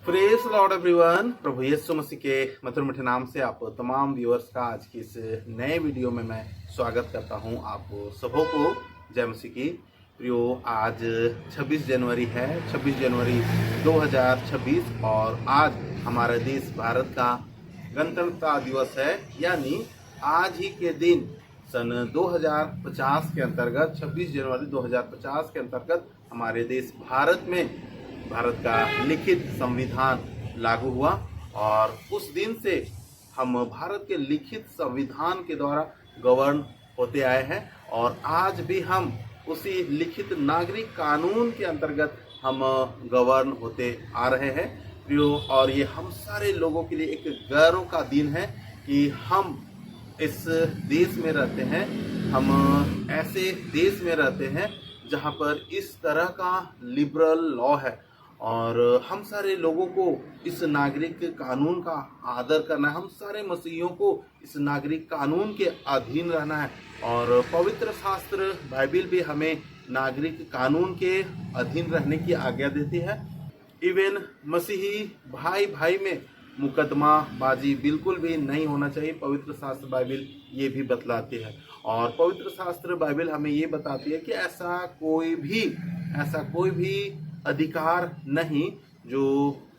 Praise lord everyone. प्रभु यीशु मसीह के मधुर मीठे नाम से आप तमाम व्यूअर्स का आज की इस नए वीडियो में मैं स्वागत करता हूं। आप सबों को जय मसीह की। प्रियो, आज 26 जनवरी है, 26 जनवरी 2026 और आज हमारे देश भारत का गणतंत्रता दिवस है। यानी आज ही के दिन सन 2050 के अंतर्गत 26 जनवरी 2050 के अंतर्गत हमारे देश भारत में भारत का लिखित संविधान लागू हुआ और उस दिन से हम भारत के लिखित संविधान के द्वारा गवर्न होते आए हैं और आज भी हम उसी लिखित नागरिक कानून के अंतर्गत हम गवर्न होते आ रहे हैं प्रियो। और ये हम सारे लोगों के लिए एक गर्व का दिन है कि हम इस देश में रहते हैं, हम ऐसे देश में रहते हैं जहां पर इस तरह का लिबरल लॉ है और हम सारे लोगों को इस नागरिक कानून का आदर करना है। हम सारे मसीहियों को इस नागरिक कानून के अधीन रहना है और पवित्र शास्त्र बाइबिल भी हमें नागरिक कानून के अधीन रहने की आज्ञा देती है। इवन मसीही भाई भाई में मुकदमा बाजी बिल्कुल भी नहीं होना चाहिए। पवित्र शास्त्र बाइबिल ये भी बतलाती है और पवित्र शास्त्र बाइबिल हमें ये बताती है कि ऐसा कोई भी अधिकार नहीं जो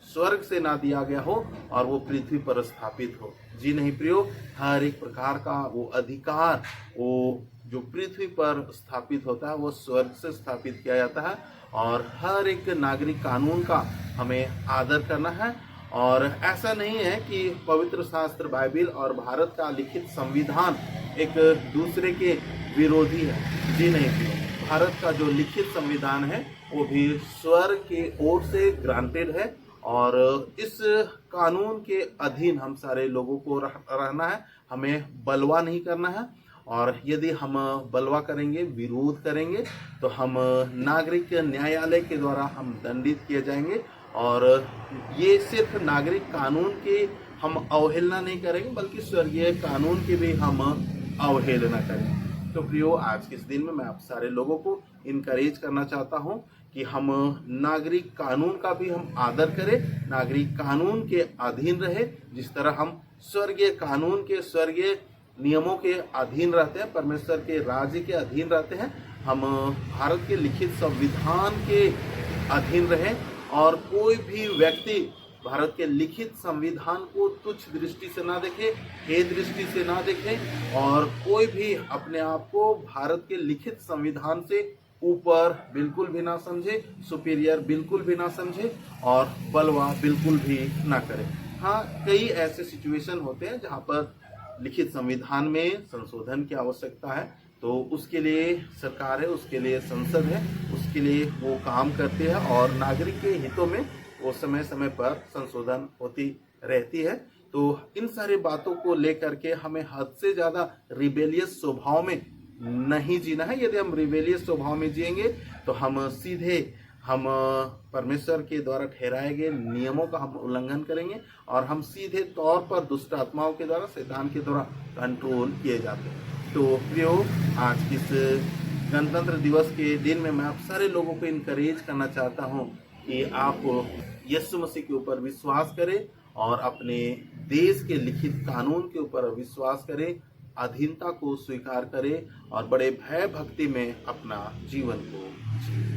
स्वर्ग से ना दिया गया हो और वो पृथ्वी पर स्थापित हो। जी नहीं प्रियो, हर एक प्रकार का वो अधिकार वो जो पृथ्वी पर स्थापित होता है वो स्वर्ग से स्थापित किया जाता है और हर एक नागरिक कानून का हमें आदर करना है। और ऐसा नहीं है कि पवित्र शास्त्र बाइबिल और भारत का लिखित संविधान एक दूसरे के विरोधी है। जी नहीं प्रियो, भारत का जो लिखित संविधान है वो भी स्वर्ग के ओर से ग्रांटेड है और इस कानून के अधीन हम सारे लोगों को रहना है। हमें बलवा नहीं करना है और यदि हम बलवा करेंगे, विरोध करेंगे तो हम नागरिक न्यायालय के द्वारा हम दंडित किए जाएंगे। और ये सिर्फ नागरिक कानून की हम अवहेलना नहीं करेंगे बल्कि स्वर्गीय कानून की भी हम अवहेलना करेंगे। तो प्रियो, आज के इस दिन में मैं आप सारे लोगों को इनकरेज करना चाहता हूं कि हम नागरिक कानून का भी हम आदर करें, नागरिक कानून के अधीन रहे। जिस तरह हम स्वर्गीय कानून के स्वर्गीय नियमों के अधीन रहते हैं, परमेश्वर के राज्य के अधीन रहते हैं, हम भारत के लिखित संविधान के अधीन रहें और कोई भी व्यक्ति भारत के लिखित संविधान को तुच्छ दृष्टि से ना देखे, हे दृष्टि से ना देखे और कोई भी अपने आप को भारत के लिखित संविधान से ऊपर बिल्कुल भी ना समझे, सुपीरियर बिल्कुल भी ना समझे और बलवा बिल्कुल भी ना करे। हाँ, कई ऐसे सिचुएशन होते हैं जहाँ पर लिखित संविधान में संशोधन की आवश्यकता है, तो उसके लिए सरकार है, उसके लिए संसद है, उसके लिए वो काम करती है और नागरिक के हितों में वो समय समय पर संशोधन होती रहती है। तो इन सारी बातों को लेकर के हमें हद से ज़्यादा रिबेलियस स्वभाव में नहीं जीना है। यदि हम रिबेलियस स्वभाव में जिएंगे तो हम परमेश्वर के द्वारा ठहराए गए नियमों का हम उल्लंघन करेंगे और हम सीधे तौर पर दुष्ट आत्माओं के द्वारा, शैतान के द्वारा कंट्रोल किए जाते हैं। तो प्रियो, आज इस गणतंत्र दिवस के दिन में मैं आप सारे लोगों को इनकरेज करना चाहता हूँ कि आप यीशु मसीह के ऊपर विश्वास करें और अपने देश के लिखित कानून के ऊपर विश्वास करें, अधीनता को स्वीकार करें और बड़े भय भक्ति में अपना जीवन को जिए।